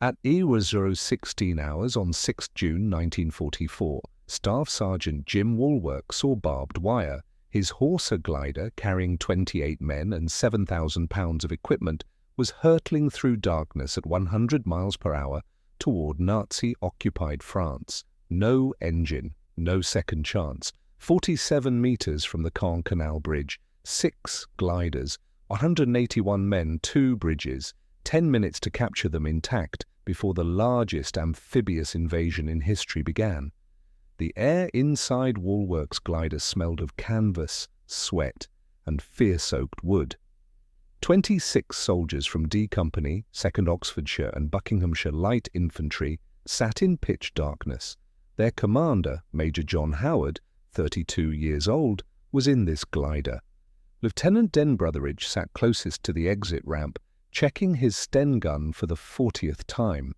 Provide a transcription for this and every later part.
At E00:16 hours on 6 June 1944, Staff Sergeant Jim Woolwork saw barbed wire. His Horsa glider, carrying 28 men and 7,000 pounds of equipment, was hurtling through darkness at 100 miles per hour toward Nazi-occupied France. No engine, no second chance. 47 meters from the Caen Canal Bridge, 6 gliders, 181 men, 2 bridges, 10 minutes to capture them intact before the largest amphibious invasion in history began. The air inside Woolwork's glider smelled of canvas, sweat, and fear-soaked wood. 26 soldiers from D Company, 2nd Oxfordshire and Buckinghamshire Light Infantry, sat in pitch darkness. Their commander, Major John Howard, 32 years old, was in this glider. Lieutenant Den Brotheridge sat closest to the exit ramp, checking his Sten gun for the 40th time.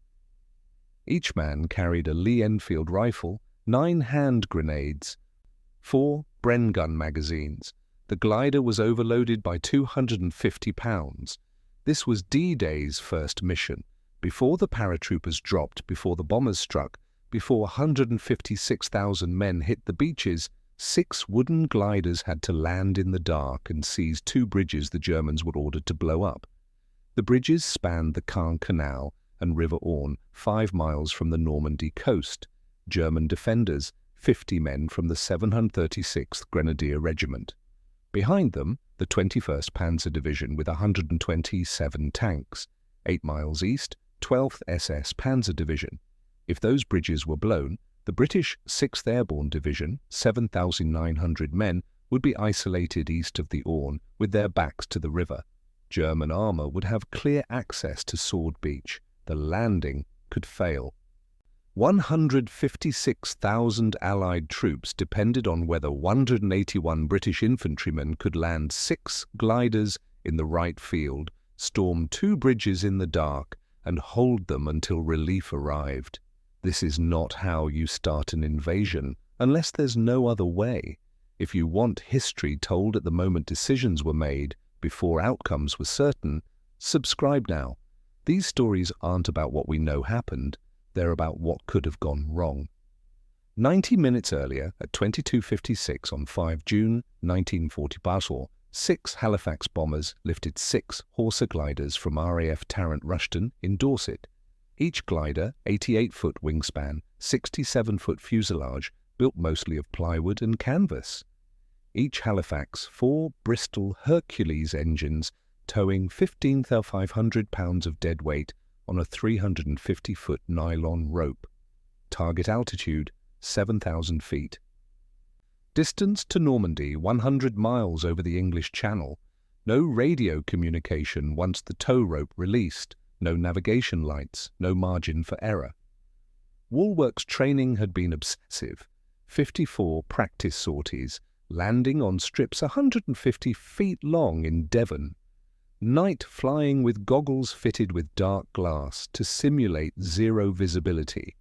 Each man carried a Lee Enfield rifle, 9 hand grenades, 4 Bren gun magazines. The glider was overloaded by 250 pounds. This was D-Day's first mission. Before the paratroopers dropped, before the bombers struck, before 156,000 men hit the beaches, 6 wooden gliders had to land in the dark and seize 2 bridges the Germans were ordered to blow up. The bridges spanned the Caen Canal and River Orne, 5 miles from the Normandy coast. German defenders, 50 men from the 736th Grenadier Regiment. Behind them, the 21st Panzer Division with 127 tanks. 8 miles east, 12th SS Panzer Division. If those bridges were blown, the British 6th Airborne Division, 7,900 men, would be isolated east of the Orne with their backs to the river. German armour would have clear access to Sword Beach. The landing could fail. 156,000 Allied troops depended on whether 181 British infantrymen could land 6 gliders in the right field, storm 2 bridges in the dark, and hold them until relief arrived. This is not how you start an invasion, unless there's no other way. If you want history told at the moment decisions were made, before outcomes were certain, subscribe now. These stories aren't about what we know happened. They're about what could have gone wrong. 90 minutes earlier, at 22:56 on 5 June 1944, 6 Halifax bombers lifted 6 Horsa gliders from RAF Tarrant Rushton in Dorset. Each glider, 88-foot wingspan, 67-foot fuselage, built mostly of plywood and canvas. Each Halifax 4 Bristol Hercules engines towing 15,500 pounds of dead weight on a 350-foot nylon rope. Target altitude, 7,000 feet. Distance to Normandy, 100 miles over the English Channel. No radio communication once the tow rope released. No navigation lights, no margin for error. Woolwork's training had been obsessive. 54 practice sorties, landing on strips 150 feet long in Devon. Night flying with goggles fitted with dark glass to simulate zero visibility.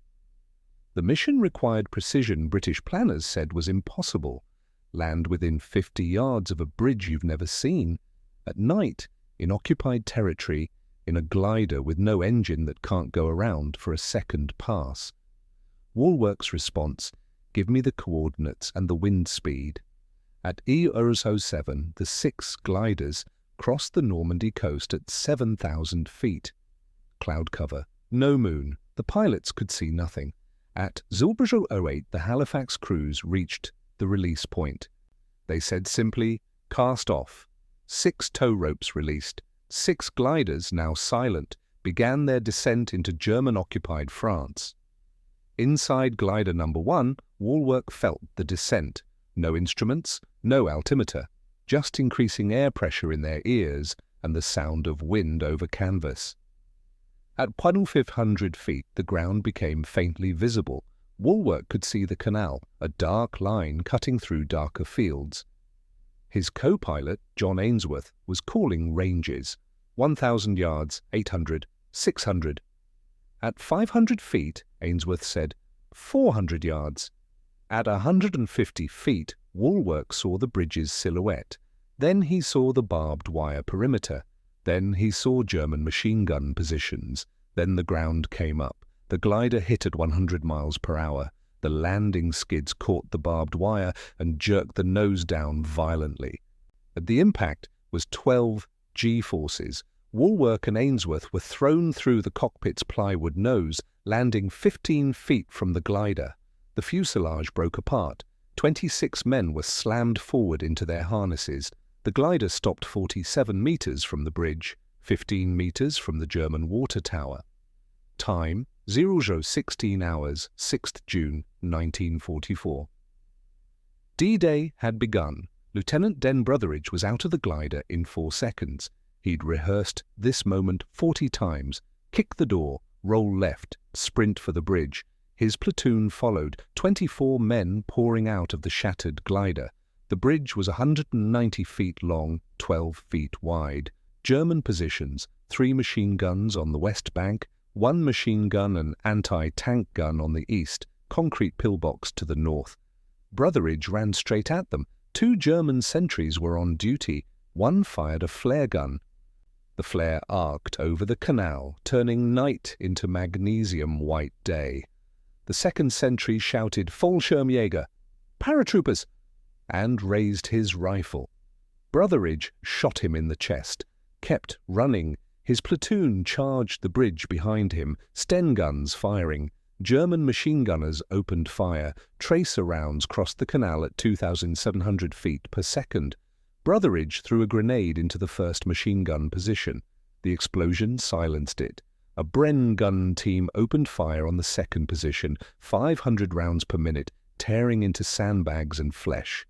The mission required precision British planners said was impossible. Land within 50 yards of a bridge you've never seen. At night, in occupied territory, in a glider with no engine that can't go around for a second pass. Woolwork's response, give me the coordinates and the wind speed. At E00:07, the 6 gliders crossed the Normandy coast at 7,000 feet. Cloud cover, no moon, the pilots could see nothing. At 00:08, the Halifax crews reached the release point. They said simply, cast off. 6 tow ropes released. 6 gliders, now silent, began their descent into German-occupied France. Inside glider number 1, Woolwork felt the descent. No instruments, no altimeter, just increasing air pressure in their ears and the sound of wind over canvas. At 1,500 feet, the ground became faintly visible. Woolwork could see the canal, a dark line cutting through darker fields. His co-pilot, John Ainsworth, was calling ranges. 1,000 yards, 800, 600. At 500 feet, Ainsworth said, 400 yards. At 150 feet, Woolwork saw the bridge's silhouette. Then he saw the barbed wire perimeter. Then he saw German machine gun positions. Then the ground came up. The glider hit at 100 miles per hour. The landing skids caught the barbed wire and jerked the nose down violently. At the impact was 12 G-forces. Woolwork and Ainsworth were thrown through the cockpit's plywood nose, landing 15 feet from the glider. The fuselage broke apart. 26 men were slammed forward into their harnesses. The glider stopped 47 meters from the bridge, 15 meters from the German water tower. Time, 00:16 hours, 6th June, 1944. D-Day had begun. Lieutenant Den Brotheridge was out of the glider in 4 seconds. He'd rehearsed this moment 40 times. Kick the door, roll left, sprint for the bridge. His platoon followed, 24 men pouring out of the shattered glider. The bridge was 190 feet long, 12 feet wide. German positions, 3 machine guns on the west bank, 1 machine gun and anti-tank gun on the east, concrete pillbox to the north. Brotheridge ran straight at them. 2 German sentries were on duty. One fired a flare gun. The flare arced over the canal, turning night into magnesium-white day. The second sentry shouted, "Fallschirmjäger! Paratroopers!" and raised his rifle. Brotheridge shot him in the chest, kept running. His platoon charged the bridge behind him, Sten guns firing. German machine gunners opened fire. Tracer rounds crossed the canal at 2,700 feet per second. Brotheridge threw a grenade into the first machine gun position. The explosion silenced it. A Bren gun team opened fire on the second position, 500 rounds per minute, tearing into sandbags and flesh.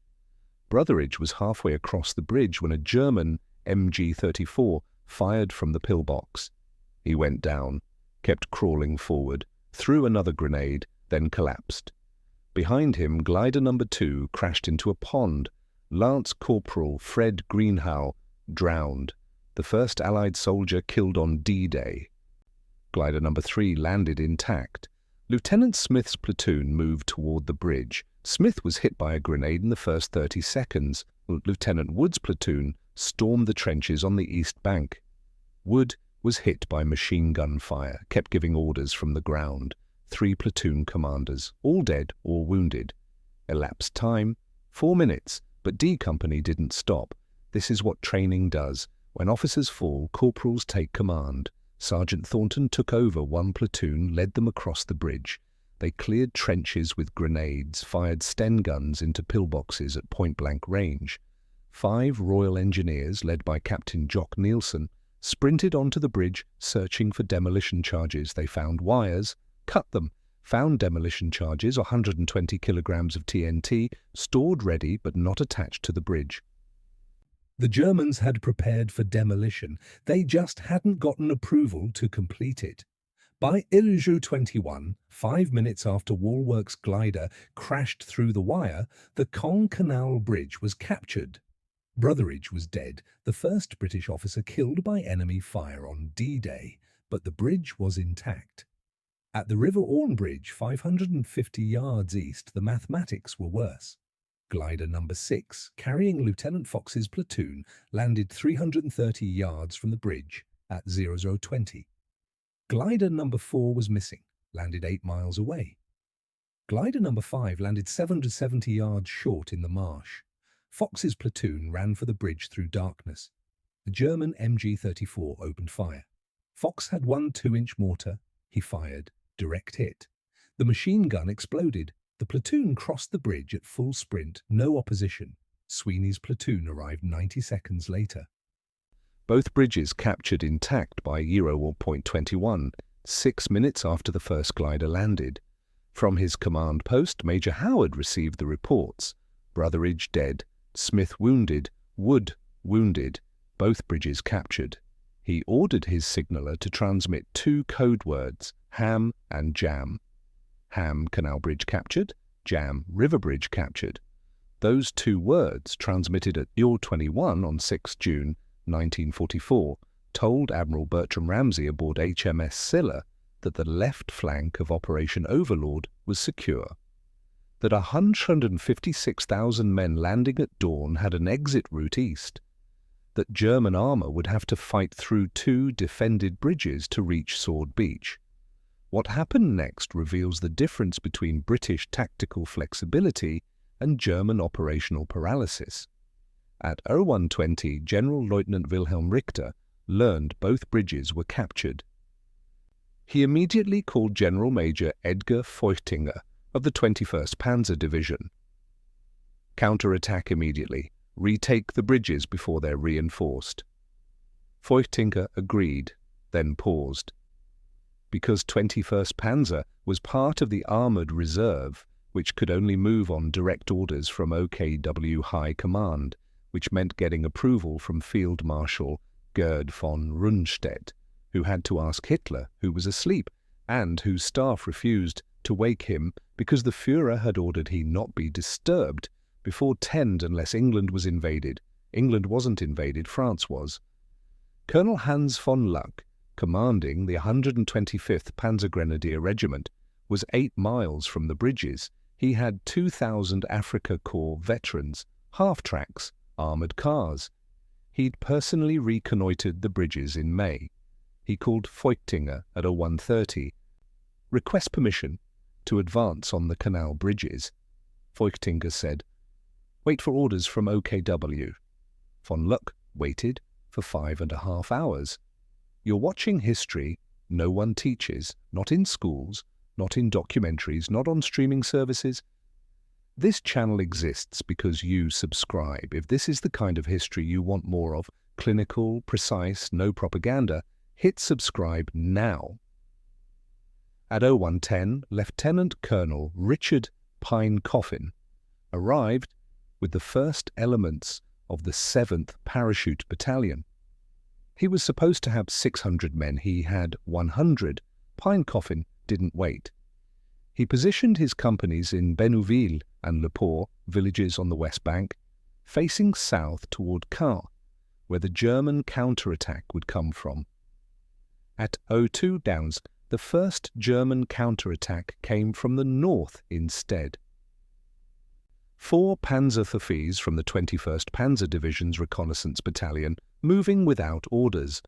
Brotheridge was halfway across the bridge when a German MG-34 fired from the pillbox. He went down, kept crawling forward, threw another grenade, then collapsed. Behind him, glider number 2 crashed into a pond. Lance Corporal Fred Greenhow drowned, the first Allied soldier killed on D-Day. Glider number 3 landed intact. Lieutenant Smith's platoon moved toward the bridge. Smith was hit by a grenade in the first 30 seconds. Lieutenant Wood's platoon stormed the trenches on the east bank. Wood was hit by machine gun fire, kept giving orders from the ground. 3 platoon commanders, all dead or wounded. Elapsed time, 4 minutes, but D Company didn't stop. This is what training does. When officers fall, corporals take command. Sergeant Thornton took over 1 platoon, led them across the bridge. They cleared trenches with grenades, fired Sten guns into pillboxes at point-blank range. 5 Royal Engineers, led by Captain Jock Nielsen, sprinted onto the bridge, searching for demolition charges. They found wires, cut them, found demolition charges, 120 kilograms of TNT, stored ready but not attached to the bridge. The Germans had prepared for demolition. They just hadn't gotten approval to complete it. By 11:21, 5 minutes after Woolwork's glider crashed through the wire, the Caen Canal Bridge was captured. Brotheridge was dead, the first British officer killed by enemy fire on D-Day, but the bridge was intact. At the River Orne Bridge, 550 yards east, the mathematics were worse. Glider number 6, carrying Lieutenant Fox's platoon, landed 330 yards from the bridge at 00:20. Glider number 4 was missing, landed 8 miles away. Glider number 5 landed 770 yards short in the marsh. Fox's platoon ran for the bridge through darkness. The German MG-34 opened fire. Fox had 1 2-inch mortar. He fired. Direct hit. The machine gun exploded. The platoon crossed the bridge at full sprint, no opposition. Sweeney's platoon arrived 90 seconds later. Both bridges captured intact by .21, 6 minutes after the first glider landed. From his command post, Major Howard received the reports. Brotheridge dead, Smith wounded, Wood wounded, both bridges captured. He ordered his signaller to transmit 2 code words, Ham and Jam. Ham, Canal Bridge captured, Jam, River Bridge captured. Those 2 words, transmitted at .21 on 6 June 1944, told Admiral Bertram Ramsay aboard HMS Scylla that the left flank of Operation Overlord was secure, that 156,000 men landing at dawn had an exit route east, that German armour would have to fight through 2 defended bridges to reach Sword Beach. What happened next reveals the difference between British tactical flexibility and German operational paralysis. At 01:20, General Lieutenant Wilhelm Richter learned both bridges were captured. He immediately called General Major Edgar Feuchtinger of the 21st Panzer Division. Counterattack immediately. Retake the bridges before they're reinforced. Feuchtinger agreed, then paused. Because 21st Panzer was part of the armoured reserve, which could only move on direct orders from OKW High Command, which meant getting approval from Field Marshal Gerd von Rundstedt, who had to ask Hitler, who was asleep, and whose staff refused to wake him because the Führer had ordered he not be disturbed before 10 unless England was invaded. England wasn't invaded, France was. Colonel Hans von Luck, commanding the 125th Panzergrenadier Regiment, was 8 miles from the bridges. He had 2,000 Afrika Korps veterans, half-tracks, armoured cars. He'd personally reconnoitred the bridges in May. He called Feuchtinger at 01:30. Request permission to advance on the canal bridges. Feuchtinger said, "Wait for orders from OKW." Von Luck waited for 5.5 hours. You're watching history no one teaches, not in schools, not in documentaries, not on streaming services. This channel exists because you subscribe. If this is the kind of history you want more of, clinical, precise, no propaganda, hit subscribe now. At 01:10, Lieutenant Colonel Richard Pine Coffin arrived with the first elements of the 7th Parachute Battalion. He was supposed to have 600 men. He had 100. Pine Coffin didn't wait. He positioned his companies in Bénouville and Le Port, villages on the west bank, facing south toward Caen, where the German counterattack would come from. At 02 Downs, the first German counterattack came from the north instead. 4 Panzerthafis from the 21st Panzer Division's reconnaissance battalion moving without orders.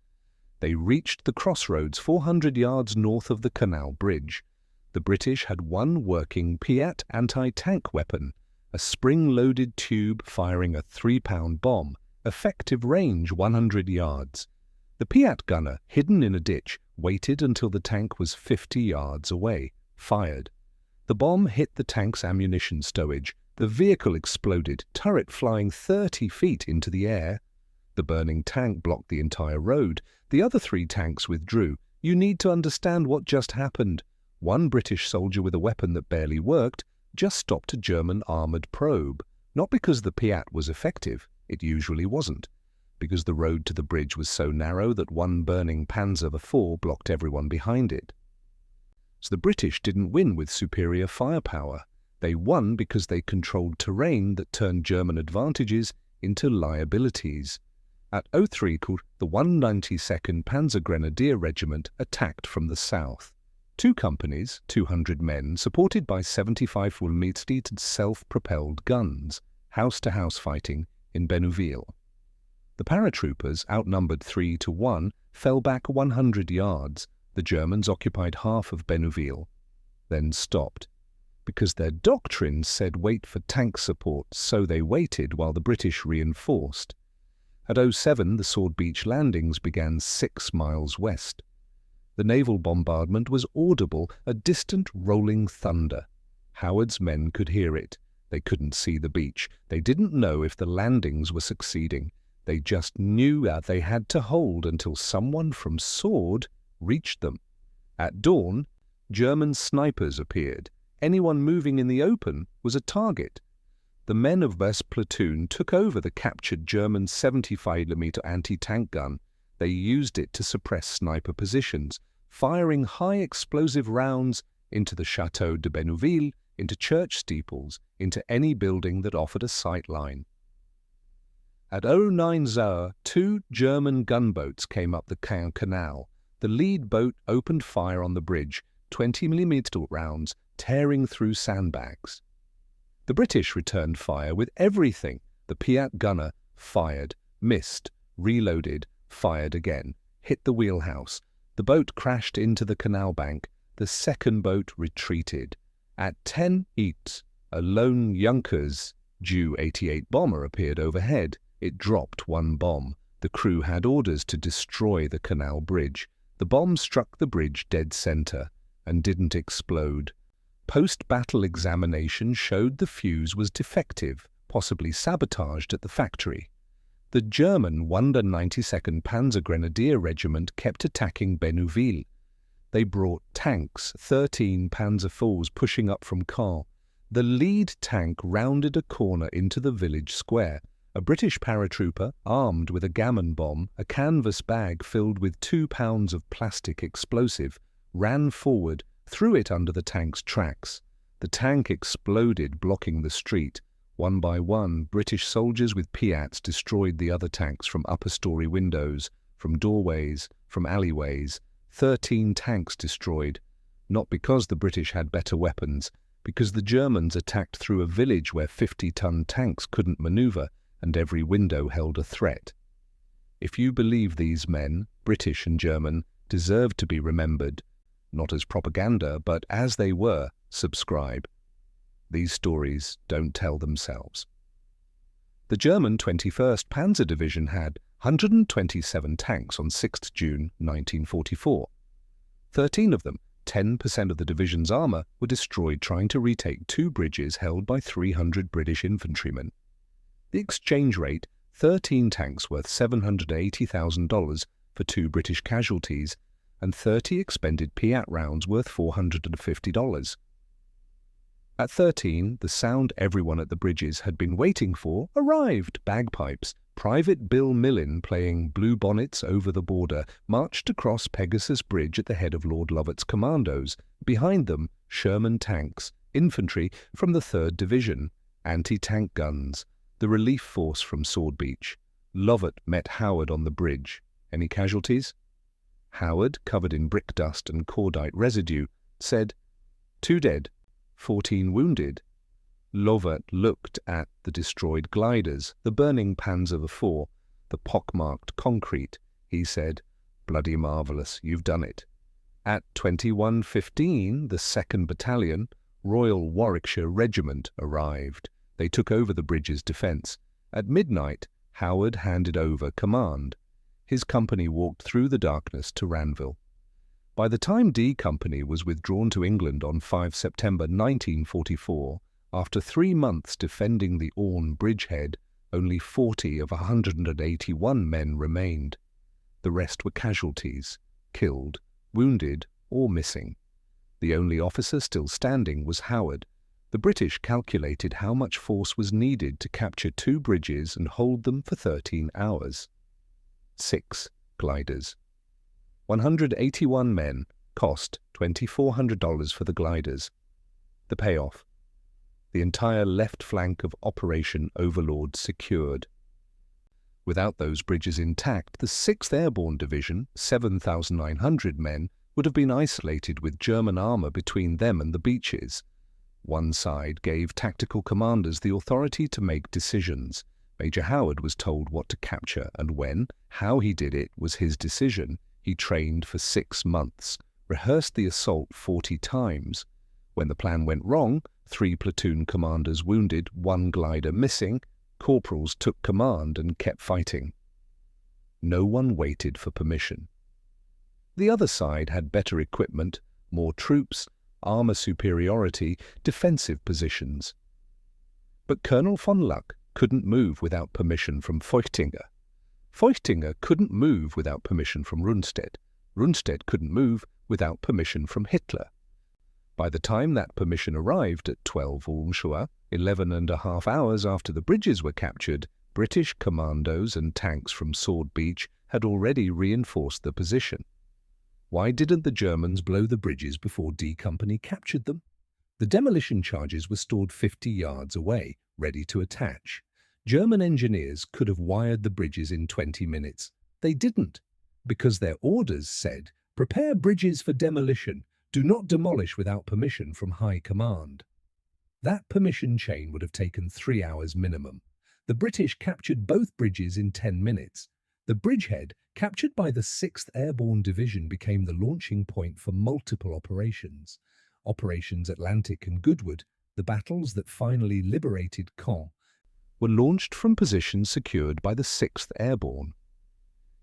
They reached the crossroads 400 yards north of the canal bridge. The British had one working Piat anti-tank weapon, a spring-loaded tube firing a 3-pound bomb, effective range 100 yards. The Piat gunner, hidden in a ditch, waited until the tank was 50 yards away, fired. The bomb hit the tank's ammunition stowage. The vehicle exploded, turret flying 30 feet into the air. The burning tank blocked the entire road. The other 3 tanks withdrew. You need to understand what just happened. One British soldier with a weapon that barely worked just stopped a German armoured probe, not because the Piat was effective, it usually wasn't, because the road to the bridge was so narrow that one burning Panzer IV blocked everyone behind it. So the British didn't win with superior firepower. They won because they controlled terrain that turned German advantages into liabilities. At 03, the 192nd Panzergrenadier Regiment attacked from the south. 2 companies, 200 men, supported by 75 Fulminate self-propelled guns, house-to-house fighting in Bénouville. The paratroopers, outnumbered 3-1, fell back 100 yards. The Germans occupied half of Bénouville, then stopped. Because their doctrine said wait for tank support, so they waited while the British reinforced. At 07, the Sword Beach landings began 6 miles west. The naval bombardment was audible, a distant rolling thunder. Howard's men could hear it. They couldn't see the beach. They didn't know if the landings were succeeding. They just knew they had to hold until someone from Sword reached them. At dawn, German snipers appeared. Anyone moving in the open was a target. The men of West Platoon took over the captured German 75mm anti-tank gun. They used it to suppress sniper positions, firing high-explosive rounds into the Château de Bénouville, into church steeples, into any building that offered a sight line. At 09:00, 2 German gunboats came up the Caen Canal. The lead boat opened fire on the bridge, 20mm rounds tearing through sandbags. The British returned fire with everything. The Piat gunner fired, missed, reloaded, fired again, hit the wheelhouse. The boat crashed into the canal bank. The second boat retreated. At 10:08, a lone Junkers Ju-88 bomber appeared overhead. It dropped one bomb. The crew had orders to destroy the canal bridge. The bomb struck the bridge dead center and didn't explode. Post-battle examination showed the fuse was defective, possibly sabotaged at the factory. The German 192nd Panzer Grenadier Regiment kept attacking Bénouville. They brought tanks, 13 Panzer IVs pushing up from Caen. The lead tank rounded a corner into the village square. A British paratrooper, armed with a gammon bomb, a canvas bag filled with 2 pounds of plastic explosive, ran forward, threw it under the tank's tracks. The tank exploded, blocking the street. One by one, British soldiers with Piats destroyed the other tanks from upper-story windows, from doorways, from alleyways. 13 tanks destroyed, not because the British had better weapons, because the Germans attacked through a village where 50-ton tanks couldn't maneuver, and every window held a threat. If you believe these men, British and German, deserve to be remembered, not as propaganda, but as they were, subscribe. These stories don't tell themselves. The German 21st Panzer Division had 127 tanks on 6 June 1944. 13 of them, 10% of the division's armour, were destroyed trying to retake 2 bridges held by 300 British infantrymen. The exchange rate, 13 tanks worth $780,000 for 2 British casualties, and 30 expended Piat rounds worth $450. At 13, the sound everyone at the bridges had been waiting for arrived. Bagpipes. Private Bill Millin, playing Blue Bonnets Over the Border, marched across Pegasus Bridge at the head of Lord Lovat's commandos. Behind them, Sherman tanks, infantry from the 3rd Division, anti-tank guns, the relief force from Sword Beach. Lovat met Howard on the bridge. Any casualties? Howard, covered in brick dust and cordite residue, said, 2 dead, 14 wounded. Lovat looked at the destroyed gliders, the burning Panzer IV, the pockmarked concrete. He said, "Bloody marvellous, you've done it." At 21:15, the 2nd Battalion, Royal Warwickshire Regiment, arrived. They took over the bridge's defence. At midnight, Howard handed over command. His company walked through the darkness to Ranville. By the time D Company was withdrawn to England on 5 September 1944, after 3 months defending the Orne bridgehead, only 40 of 181 men remained. The rest were casualties, killed, wounded, or missing. The only officer still standing was Howard. The British calculated how much force was needed to capture 2 bridges and hold them for 13 hours. 6 gliders. 181 men, cost $2,400 for the gliders. The payoff: the entire left flank of Operation Overlord secured. Without those bridges intact, the 6th Airborne Division, 7,900 men, would have been isolated with German armour between them and the beaches. One side gave tactical commanders the authority to make decisions. Major Howard was told what to capture and when. How he did it was his decision. He trained for 6 months, rehearsed the assault 40 times. When the plan went wrong, 3 platoon commanders wounded, 1 glider missing, corporals took command and kept fighting. No one waited for permission. The other side had better equipment, more troops, armour superiority, defensive positions. But Colonel von Luck couldn't move without permission from Feuchtinger. Feuchtinger couldn't move without permission from Rundstedt. Rundstedt couldn't move without permission from Hitler. By the time that permission arrived at 12 Ulmschuer, 11.5 hours after the bridges were captured, British commandos and tanks from Sword Beach had already reinforced the position. Why didn't the Germans blow the bridges before D Company captured them? The demolition charges were stored 50 yards away, ready to attach. German engineers could have wired the bridges in 20 minutes. They didn't, because their orders said, "Prepare bridges for demolition. Do not demolish without permission from high command." That permission chain would have taken 3 hours minimum. The British captured both bridges in 10 minutes. The bridgehead, captured by the 6th Airborne Division, became the launching point for multiple operations. Operations Atlantic and Goodwood, the battles that finally liberated Caen, were launched from positions secured by the 6th Airborne.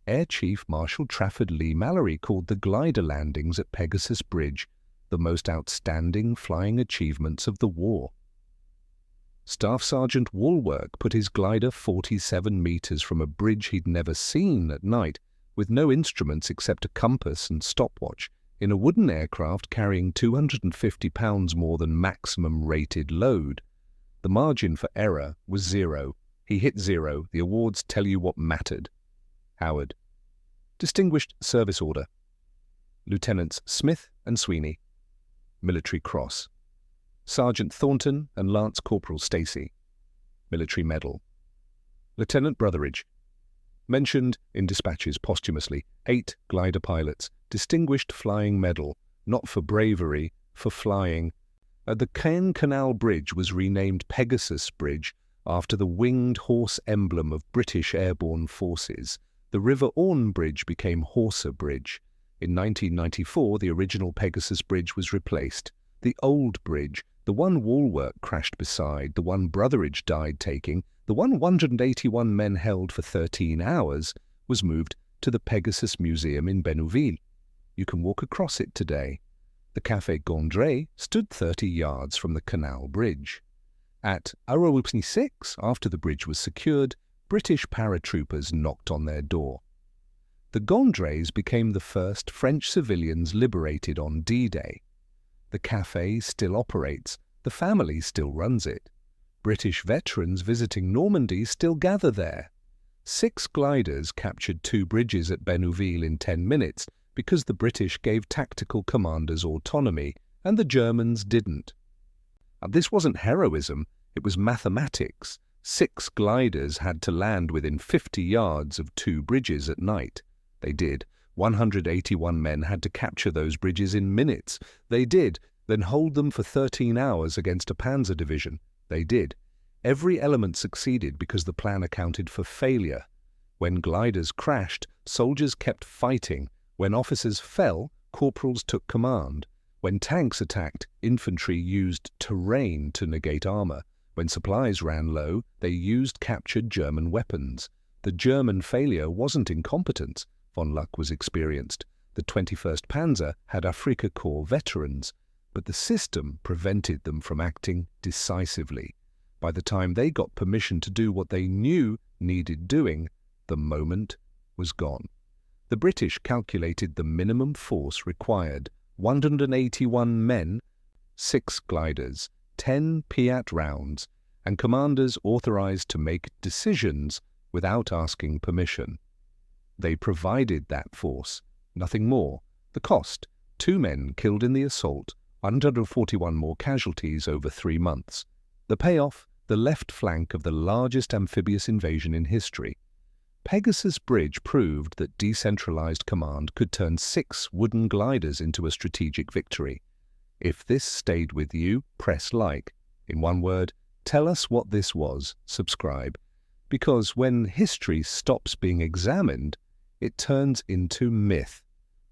Air Chief Marshal Trafford Leigh-Mallory called the glider landings at Pegasus Bridge the most outstanding flying achievements of the war. Staff Sergeant Walwork put his glider 47 meters from a bridge he'd never seen at night, with no instruments except a compass and stopwatch, in a wooden aircraft carrying 250 pounds more than maximum rated load. The margin for error was 0. He hit 0. The awards tell you what mattered. Howard. Distinguished Service Order. Lieutenants Smith and Sweeney. Military Cross. Sergeant Thornton and Lance Corporal Stacey. Military Medal. Lieutenant Brotheridge. Mentioned in dispatches posthumously, 8 glider pilots, Distinguished Flying Medal, not for bravery, for flying. The Caen Canal Bridge was renamed Pegasus Bridge after the winged horse emblem of British airborne forces. The River Orne Bridge became Horsa Bridge. In 1994, the original Pegasus Bridge was replaced. The old bridge, the one Walwork crashed beside, the one Brotheridge died taking, the one 181 men held for 13 hours, was moved to the Pegasus Museum in Bénouville. You can walk across it today. The Café Gondré stood 30 yards from the canal bridge. At 6, after the bridge was secured, British paratroopers knocked on their door. The Gondrés became the first French civilians liberated on D-Day. The café still operates, the family still runs it. British veterans visiting Normandy still gather there. 6 gliders captured 2 bridges at Bénouville in 10 minutes because the British gave tactical commanders autonomy and the Germans didn't. And this wasn't heroism, it was mathematics. 6 gliders had to land within 50 yards of 2 bridges at night. They did. 181 men had to capture those bridges in minutes. They did. Then hold them for 13 hours against a panzer division. They did. Every element succeeded because the plan accounted for failure. When gliders crashed, soldiers kept fighting. When officers fell, corporals took command. When tanks attacked, infantry used terrain to negate armor. When supplies ran low, they used captured German weapons. The German failure wasn't incompetence. Von Luck was experienced. The 21st Panzer had Afrika Korps veterans, but the system prevented them from acting decisively. By the time they got permission to do what they knew needed doing, the moment was gone. The British calculated the minimum force required: 181 men, 6 gliders, 10 Piat rounds, and commanders authorized to make decisions without asking permission. They provided that force, nothing more. The cost: 2 men killed in the assault, 141 more casualties over 3 months. The payoff: the left flank of the largest amphibious invasion in history. Pegasus Bridge proved that decentralized command could turn 6 wooden gliders into a strategic victory. If this stayed with you, press like. In one word, tell us what this was, subscribe. Because when history stops being examined, it turns into myth.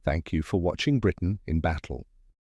Thank you for watching Britain in Battle.